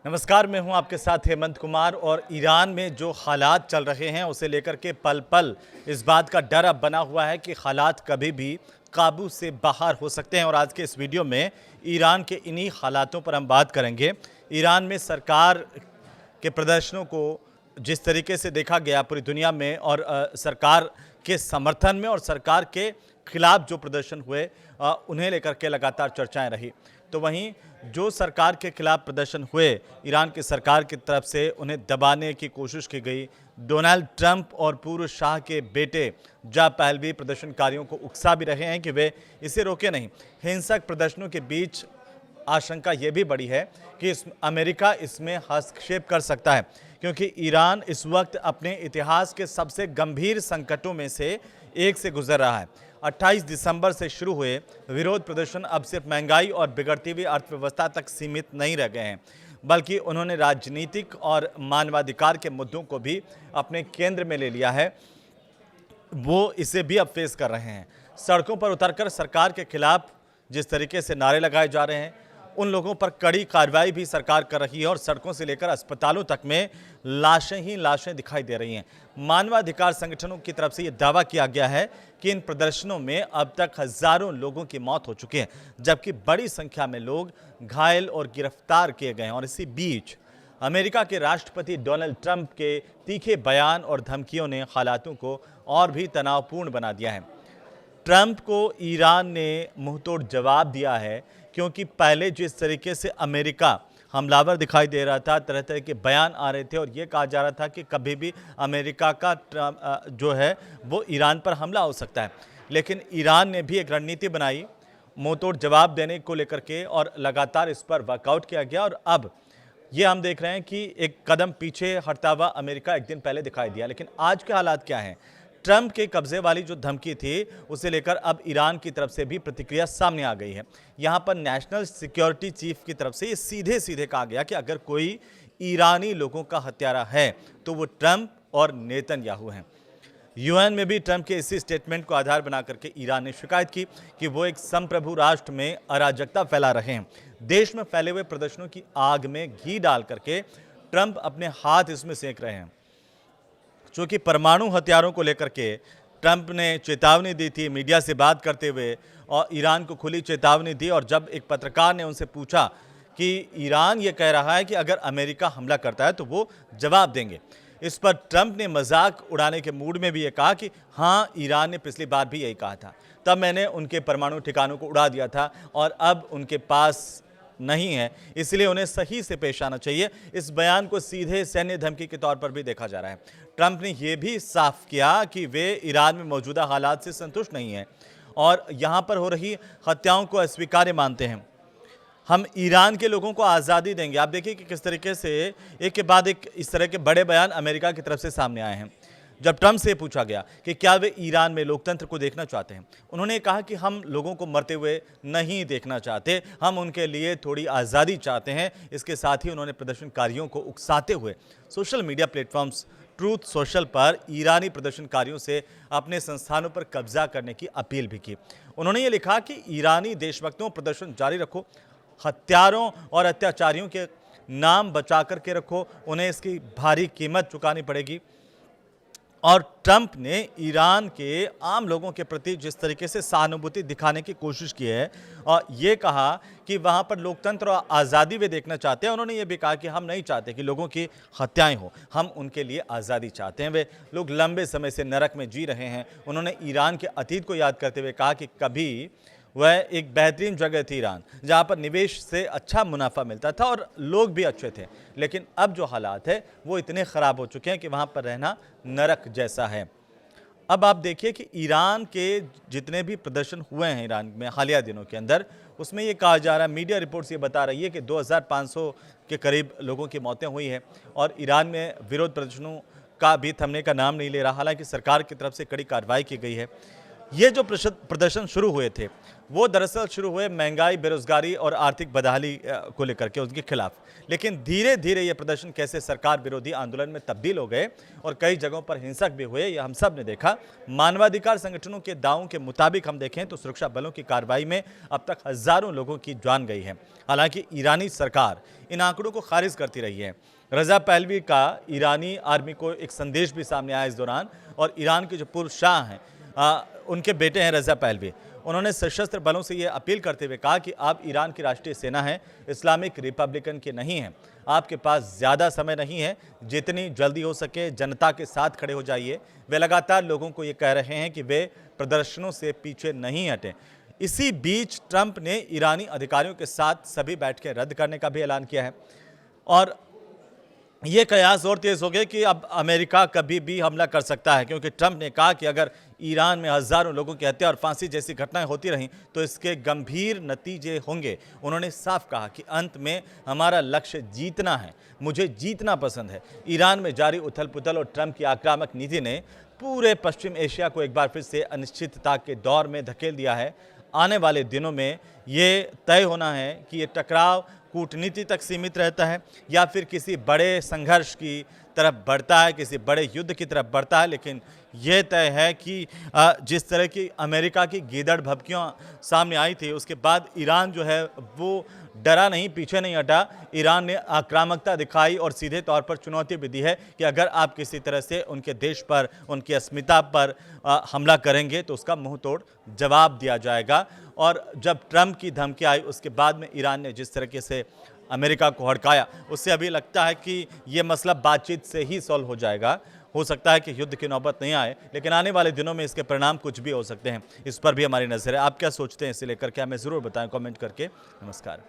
नमस्कार, मैं हूं आपके साथ हेमंत कुमार। और ईरान में जो हालात चल रहे हैं उसे लेकर के पल पल इस बात का डर अब बना हुआ है कि हालात कभी भी काबू से बाहर हो सकते हैं। और आज के इस वीडियो में ईरान के इन्हीं हालातों पर हम बात करेंगे। ईरान में सरकार के प्रदर्शनों को जिस तरीके से देखा गया पूरी दुनिया में, और सरकार के समर्थन में और सरकार के खिलाफ जो प्रदर्शन हुए उन्हें लेकर के लगातार चर्चाएं रही। तो वहीं जो सरकार के खिलाफ प्रदर्शन हुए, ईरान की सरकार की तरफ से उन्हें दबाने की कोशिश की गई। डोनाल्ड ट्रंप और पूर्व शाह के बेटे जा पहलवी प्रदर्शनकारियों को उकसा भी रहे हैं कि वे इसे रोके नहीं। हिंसक प्रदर्शनों के बीच आशंका यह भी बढ़ी है कि अमेरिका इसमें हस्तक्षेप कर सकता है, क्योंकि ईरान इस वक्त अपने इतिहास के सबसे गंभीर संकटों में से एक से गुजर रहा है। 28 दिसंबर से शुरू हुए विरोध प्रदर्शन अब सिर्फ महंगाई और बिगड़ती हुई अर्थव्यवस्था तक सीमित नहीं रह गए हैं, बल्कि उन्होंने राजनीतिक और मानवाधिकार के मुद्दों को भी अपने केंद्र में ले लिया है। वो इसे भी अब फेस कर रहे हैं। सड़कों पर उतरकर सरकार के खिलाफ जिस तरीके से नारे लगाए जा रहे हैं, उन लोगों पर कड़ी कार्रवाई भी सरकार कर रही है और सड़कों से लेकर अस्पतालों तक में लाशें ही लाशें दिखाई दे रही हैं। मानवाधिकार संगठनों की तरफ से यह दावा किया गया है कि इन प्रदर्शनों में अब तक हजारों लोगों की मौत हो चुकी है, जबकि बड़ी संख्या में लोग घायल और गिरफ्तार किए गए हैं। और इसी बीच अमेरिका के राष्ट्रपति डोनाल्ड ट्रंप के तीखे बयान और धमकियों ने हालातों को और भी तनावपूर्ण बना दिया है। ट्रंप को ईरान ने मुंहतोड़ जवाब दिया है, क्योंकि पहले जिस तरीके से अमेरिका हमलावर दिखाई दे रहा था, तरह तरह के बयान आ रहे थे और ये कहा जा रहा था कि कभी भी अमेरिका का जो है वो ईरान पर हमला हो सकता है। लेकिन ईरान ने भी एक रणनीति बनाई मुंहतोड़ जवाब देने को लेकर के, और लगातार इस पर वर्कआउट किया गया। और अब ये हम देख रहे हैं कि एक कदम पीछे हटता हुआ अमेरिका एक दिन पहले दिखाई दिया। लेकिन आज के हालात क्या हैं? ट्रंप के कब्जे वाली जो धमकी थी उसे लेकर अब ईरान की तरफ से भी प्रतिक्रिया सामने आ गई है। यहां पर नेशनल सिक्योरिटी चीफ की तरफ से ये सीधे सीधे कहा गया कि अगर कोई ईरानी लोगों का हत्यारा है तो वो ट्रंप और नेतन्याहू हैं। यूएन में भी ट्रंप के इसी स्टेटमेंट को आधार बना करके ईरान ने शिकायत की कि वो एक संप्रभु राष्ट्र में अराजकता फैला रहे हैं। देश में फैले हुए प्रदर्शनों की आग में घी डाल करके ट्रंप अपने हाथ इसमें सेक रहे हैं। चूंकि परमाणु हथियारों को लेकर के ट्रंप ने चेतावनी दी थी मीडिया से बात करते हुए, और ईरान को खुली चेतावनी दी। और जब एक पत्रकार ने उनसे पूछा कि ईरान ये कह रहा है कि अगर अमेरिका हमला करता है तो वो जवाब देंगे, इस पर ट्रंप ने मजाक उड़ाने के मूड में भी ये कहा कि हाँ, ईरान ने पिछली बार भी यही कहा था, तब मैंने उनके परमाणु ठिकानों को उड़ा दिया था और अब उनके पास नहीं है, इसलिए उन्हें सही से पेश आना चाहिए। इस बयान को सीधे सैन्य धमकी के तौर पर भी देखा जा रहा है। ट्रंप ने यह भी साफ किया कि वे ईरान में मौजूदा हालात से संतुष्ट नहीं हैं और यहां पर हो रही हत्याओं को अस्वीकार्य मानते हैं। हम ईरान के लोगों को आज़ादी देंगे। आप देखिए कि किस तरीके से एक के बाद एक इस तरह के बड़े बयान अमेरिका की तरफ से सामने आए हैं। जब ट्रंप से पूछा गया कि क्या वे ईरान में लोकतंत्र को देखना चाहते हैं, उन्होंने कहा कि हम लोगों को मरते हुए नहीं देखना चाहते, हम उनके लिए थोड़ी आज़ादी चाहते हैं। इसके साथ ही उन्होंने प्रदर्शनकारियों को उकसाते हुए social media platforms truth social पर ईरानी प्रदर्शनकारियों से अपने संस्थानों पर कब्जा करने की अपील भी की। उन्होंने ये लिखा कि ईरानी देशभक्तों, प्रदर्शन जारी रखो, हत्यारों और अत्याचारियों के नाम बचा करके रखो, उन्हें इसकी भारी कीमत चुकानी पड़ेगी। और ट्रंप ने ईरान के आम लोगों के प्रति जिस तरीके से सहानुभूति दिखाने की कोशिश की है और ये कहा कि वहां पर लोकतंत्र और आज़ादी वे देखना चाहते हैं। उन्होंने ये भी कहा कि हम नहीं चाहते कि लोगों की हत्याएं हो, हम उनके लिए आज़ादी चाहते हैं। वे लोग लंबे समय से नरक में जी रहे हैं। उन्होंने ईरान के अतीत को याद करते हुए कहा कि कभी वह एक बेहतरीन जगह थी ईरान, जहां पर निवेश से अच्छा मुनाफा मिलता था और लोग भी अच्छे थे। लेकिन अब जो हालात है वो इतने ख़राब हो चुके हैं कि वहां पर रहना नरक जैसा है। अब आप देखिए कि ईरान के जितने भी प्रदर्शन हुए हैं ईरान में हालिया दिनों के अंदर, उसमें ये कहा जा रहा है, मीडिया रिपोर्ट्स ये बता रही है कि 2500 के करीब लोगों की मौतें हुई हैं। और ईरान में विरोध प्रदर्शनों का भी थमने का नाम नहीं ले रहा, हालांकि सरकार की तरफ से कड़ी कार्रवाई की गई है। ये जो प्रदर्शन शुरू हुए थे वो दरअसल शुरू हुए महंगाई, बेरोजगारी और आर्थिक बदहाली को लेकर के, उसके खिलाफ। लेकिन धीरे धीरे ये प्रदर्शन कैसे सरकार विरोधी आंदोलन में तब्दील हो गए और कई जगहों पर हिंसक भी हुए, ये हम सब ने देखा। मानवाधिकार संगठनों के दावों के मुताबिक हम देखें तो सुरक्षा बलों की कार्रवाई में अब तक हजारों लोगों की जान गई है। हालांकि ईरानी सरकार इन आंकड़ों को खारिज करती रही है। रजा पहलवी का ईरानी आर्मी को एक संदेश भी सामने आया इस दौरान, और ईरान के जो पूर्व शाह हैं, उनके बेटे हैं रजा पहलवी, उन्होंने सशस्त्र बलों से ये अपील करते हुए कहा कि आप ईरान की राष्ट्रीय सेना हैं, इस्लामिक रिपब्लिकन के नहीं हैं। आपके पास ज़्यादा समय नहीं है, जितनी जल्दी हो सके जनता के साथ खड़े हो जाइए। वे लगातार लोगों को ये कह रहे हैं कि वे प्रदर्शनों से पीछे नहीं हटें। इसी बीच ट्रंप ने ईरानी अधिकारियों के साथ सभी बैठकें रद्द करने का भी ऐलान किया है, और ये कयास और तेज हो गए कि अब अमेरिका कभी भी हमला कर सकता है, क्योंकि ट्रंप ने कहा कि अगर ईरान में हजारों लोगों की हत्या और फांसी जैसी घटनाएं होती रहीं तो इसके गंभीर नतीजे होंगे। उन्होंने साफ कहा कि अंत में हमारा लक्ष्य जीतना है, मुझे जीतना पसंद है। ईरान में जारी उथल पुथल और ट्रंप की आक्रामक नीति ने पूरे पश्चिम एशिया को एक बार फिर से अनिश्चितता के दौर में धकेल दिया है। आने वाले दिनों में ये तय होना है कि ये टकराव कूटनीति तक सीमित रहता है या फिर किसी बड़े संघर्ष की तरफ बढ़ता है, किसी बड़े युद्ध की तरफ बढ़ता है। लेकिन यह तय है कि जिस तरह की अमेरिका की गीदड़ भभकियाँ सामने आई थी, उसके बाद ईरान जो है वो डरा नहीं, पीछे नहीं हटा। ईरान ने आक्रामकता दिखाई और सीधे तौर पर चुनौती भी दी है कि अगर आप किसी तरह से उनके देश पर, उनकी अस्मिता पर हमला करेंगे तो उसका मुंह तोड़ जवाब दिया जाएगा। और जब ट्रंप की धमकी आई उसके बाद में ईरान ने जिस तरीके से अमेरिका को हड़काया, उससे अभी लगता है कि ये मसला बातचीत से ही सॉल्व हो जाएगा। हो सकता है कि युद्ध की नौबत नहीं आए, लेकिन आने वाले दिनों में इसके परिणाम कुछ भी हो सकते हैं। इस पर भी हमारी नज़र है। आप क्या सोचते हैं इसे लेकर के हमें ज़रूर बताएं कमेंट करके। नमस्कार।